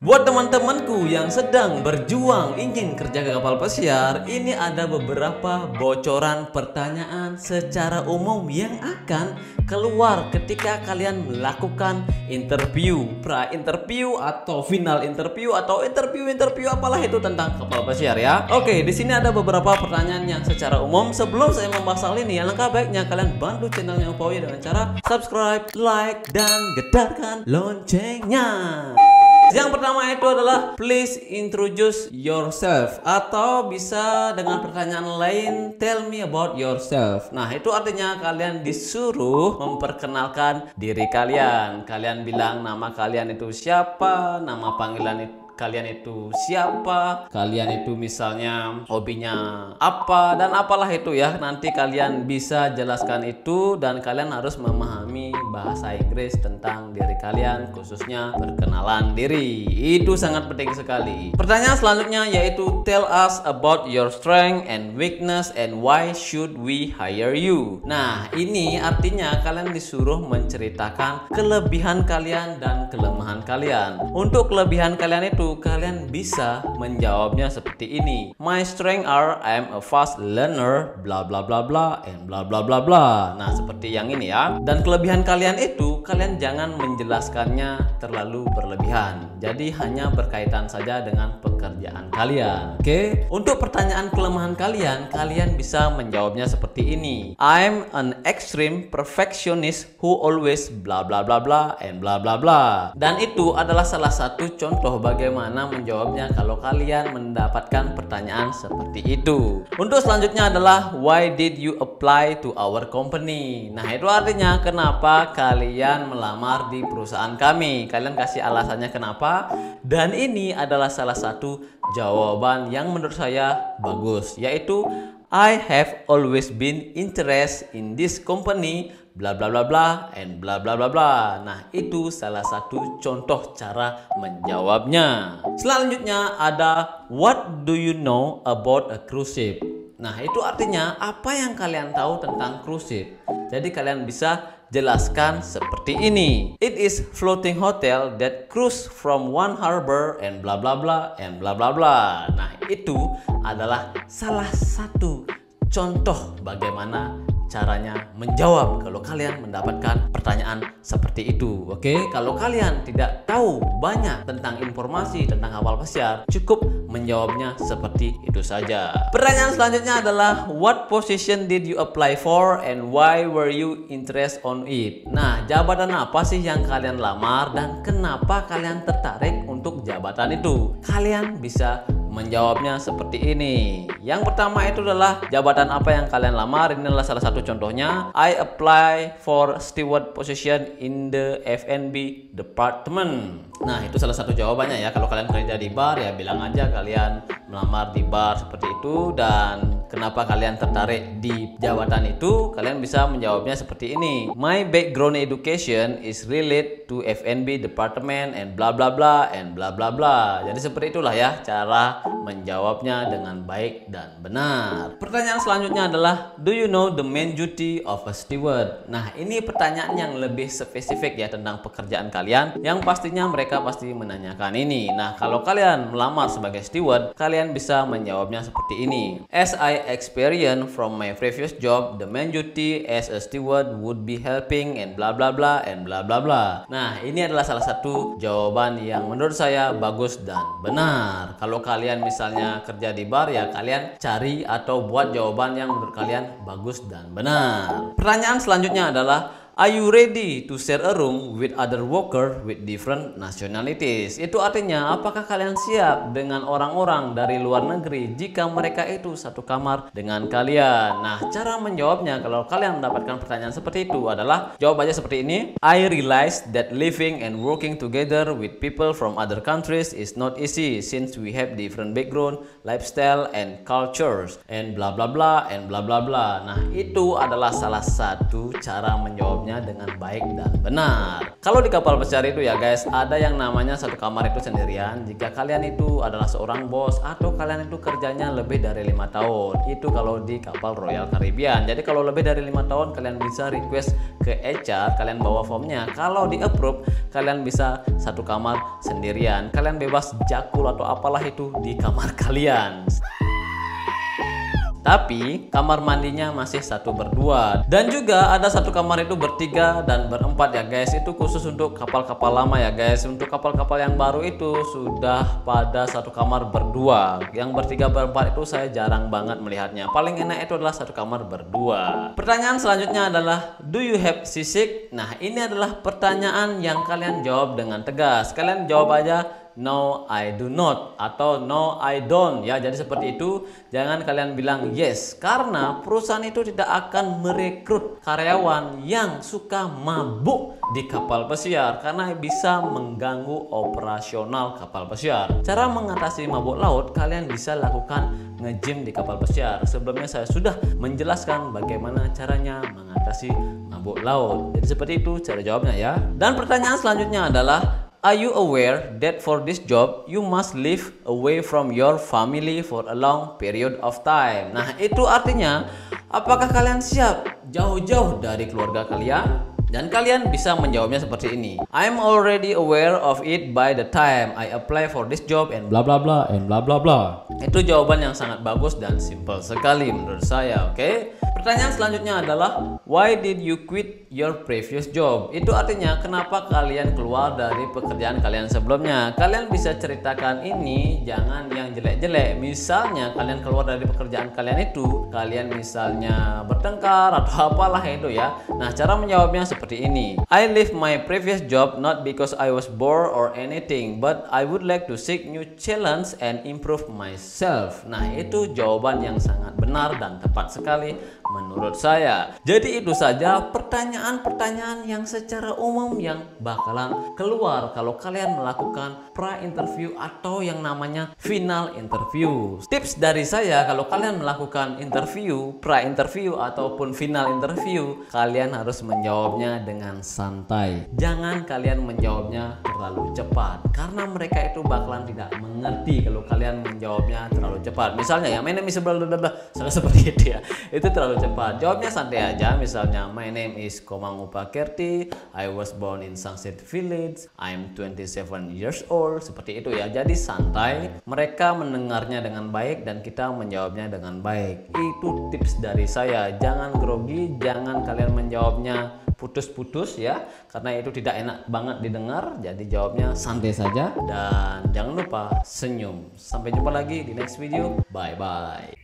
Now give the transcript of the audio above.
Buat teman-temanku yang sedang berjuang ingin kerja ke kapal pesiar, ini ada beberapa bocoran pertanyaan secara umum yang akan keluar ketika kalian melakukan interview, pra-interview atau final interview atau interview apalah itu tentang kapal pesiar ya. Oke, di sini ada beberapa pertanyaan yang secara umum. Sebelum saya membahas hal ini, alangkah baiknya kalian bantu channelnya Upawi dengan cara subscribe, like, dan getarkan loncengnya. Yang pertama itu adalah please introduce yourself, atau bisa dengan pertanyaan lain tell me about yourself. Nah, itu artinya kalian disuruh memperkenalkan diri kalian. Kalian bilang nama kalian itu siapa, nama panggilan kalian itu siapa, kalian itu misalnya hobinya apa dan apalah itu ya. Nanti kalian bisa jelaskan itu dan kalian harus memahami bahasa Inggris tentang diri kalian, khususnya perkenalan diri. Itu sangat penting sekali. Pertanyaan selanjutnya yaitu tell us about your strength and weakness and why should we hire you. Nah, ini artinya kalian disuruh menceritakan kelebihan kalian dan kelemahan kalian. Untuk kelebihan kalian itu kalian bisa menjawabnya seperti ini. My strength are I am a fast learner bla bla bla bla and bla bla bla bla. Nah, seperti yang ini ya. Dan kelebihan kalian itu kalian jangan menjelaskannya terlalu berlebihan. Jadi hanya berkaitan saja dengan pekerjaan kalian. Oke. Untuk pertanyaan kelemahan kalian, kalian bisa menjawabnya seperti ini. I'm an extreme perfectionist who always bla bla bla bla and bla bla bla. Dan itu adalah salah satu contoh bagaimana menjawabnya kalau kalian mendapatkan pertanyaan seperti itu. Untuk selanjutnya adalah why did you apply to our company. Nah, itu artinya kenapa kalian melamar di perusahaan kami. Kalian kasih alasannya kenapa. Dan ini adalah salah satu jawaban yang menurut saya bagus, yaitu I have always been interested in this company bla bla bla bla and bla bla bla bla. Nah, itu salah satu contoh cara menjawabnya. Selanjutnya ada what do you know about a cruise ship. Nah, itu artinya apa yang kalian tahu tentang cruise ship. Jadi kalian bisa jelaskan seperti ini. It is floating hotel that cruise from one harbor and bla bla bla and bla bla bla. Nah, itu adalah salah satu contoh bagaimana caranya menjawab kalau kalian mendapatkan pertanyaan seperti itu. Oke, kalau kalian tidak tahu banyak tentang informasi tentang kapal pesiar, cukup menjawabnya seperti itu saja. Pertanyaan selanjutnya adalah what position did you apply for and why were you interested on it. Nah, jabatan apa sih yang kalian lamar dan kenapa kalian tertarik untuk jabatan itu? Kalian bisa menjawabnya seperti ini. Yang pertama itu adalah jabatan apa yang kalian lamar. Ini adalah salah satu contohnya. I apply for steward position in the F&B department. Nah, itu salah satu jawabannya ya. Kalau kalian kerja di bar ya bilang aja kalian melamar di bar seperti itu. Dan kenapa kalian tertarik di jabatan itu, kalian bisa menjawabnya seperti ini. My background education is related to F&B department and bla bla bla and bla bla bla. Jadi seperti itulah ya cara menjawabnya dengan baik dan benar. Pertanyaan selanjutnya adalah do you know the main duty of a steward. Nah, ini pertanyaan yang lebih spesifik ya tentang pekerjaan kalian, yang pastinya mereka pasti menanyakan ini. Nah, kalau kalian melamar sebagai steward, kalian bisa menjawabnya seperti ini. As I experience from my previous job, the main duty as a steward would be helping and bla bla bla and bla bla bla. Nah, ini adalah salah satu jawaban yang menurut saya bagus dan benar. Kalau kalian misalnya kerja di bar ya kalian cari atau buat jawaban yang menurut kalian bagus dan benar. Pertanyaan selanjutnya adalah are you ready to share a room with other worker with different nationalities? Itu artinya apakah kalian siap dengan orang-orang dari luar negeri jika mereka itu satu kamar dengan kalian? Nah, cara menjawabnya kalau kalian mendapatkan pertanyaan seperti itu adalah jawab aja seperti ini. I realize that living and working together with people from other countries is not easy since we have different background, lifestyle and cultures and bla bla bla and bla bla bla. Nah, itu adalah salah satu cara menjawabnya menjawabnya dengan baik dan benar. Kalau di kapal pesiar itu ya guys, ada yang namanya satu kamar itu sendirian. Jika kalian itu adalah seorang bos atau kalian itu kerjanya lebih dari 5 tahun, itu kalau di kapal Royal Caribbean. Jadi kalau lebih dari 5 tahun kalian bisa request ke HR, kalian bawa formnya. Kalau di approve, kalian bisa satu kamar sendirian. Kalian bebas jakul atau apalah itu di kamar kalian. Tapi kamar mandinya masih satu berdua. Dan juga ada satu kamar itu bertiga dan berempat ya guys. Itu khusus untuk kapal-kapal lama ya guys. Untuk kapal-kapal yang baru itu sudah pada satu kamar berdua. Yang bertiga berempat itu saya jarang banget melihatnya. Paling enak itu adalah satu kamar berdua. Pertanyaan selanjutnya adalah, do you have seasick? Nah, ini adalah pertanyaan yang kalian jawab dengan tegas. Kalian jawab aja no I do not atau no I don't ya. Jadi seperti itu. Jangan kalian bilang yes, karena perusahaan itu tidak akan merekrut karyawan yang suka mabuk di kapal pesiar karena bisa mengganggu operasional kapal pesiar. Cara mengatasi mabuk laut, kalian bisa lakukan nge-gym di kapal pesiar. Sebelumnya saya sudah menjelaskan bagaimana caranya mengatasi mabuk laut. Jadi seperti itu cara jawabnya ya. Dan pertanyaan selanjutnya adalah, are you aware that for this job you must live away from your family for a long period of time? Nah, itu artinya apakah kalian siap jauh-jauh dari keluarga kalian? Dan kalian bisa menjawabnya seperti ini. I'm already aware of it by the time I apply for this job and bla bla bla and bla bla bla. Itu jawaban yang sangat bagus dan simple sekali menurut saya, oke? Pertanyaan selanjutnya adalah, why did you quit your previous job? Itu artinya kenapa kalian keluar dari pekerjaan kalian sebelumnya. Kalian bisa ceritakan ini, jangan yang jelek-jelek. Misalnya kalian keluar dari pekerjaan kalian itu, kalian misalnya bertengkar atau apalah itu ya. Nah, cara menjawabnya seperti ini. I leave my previous job not because I was bored or anything, but I would like to seek new challenge and improve myself. Nah, itu jawaban yang sangat benar dan tepat sekali menurut saya. Jadi itu saja pertanyaan-pertanyaan yang secara umum yang bakalan keluar kalau kalian melakukan pra-interview atau yang namanya final interview. Tips dari saya kalau kalian melakukan interview, pra-interview ataupun final interview, kalian harus menjawabnya dengan santai. Jangan kalian menjawabnya terlalu cepat karena mereka itu bakalan tidak mengerti kalau kalian menjawabnya terlalu cepat. Misalnya ya, my name is blah blah blah, seperti itu ya. Itu terlalu cepat. Jawabnya santai aja. Misalnya, my name is Komang Upakerti, I was born in Sangsit Village, I'm 27 years old. Seperti itu ya. Jadi santai, mereka mendengarnya dengan baik dan kita menjawabnya dengan baik. Itu tips dari saya. Jangan grogi, jangan kalian menjawabnya putus-putus ya, karena itu tidak enak banget didengar. Jadi jawabnya santai saja dan jangan lupa senyum. Sampai jumpa lagi di next video. Bye bye.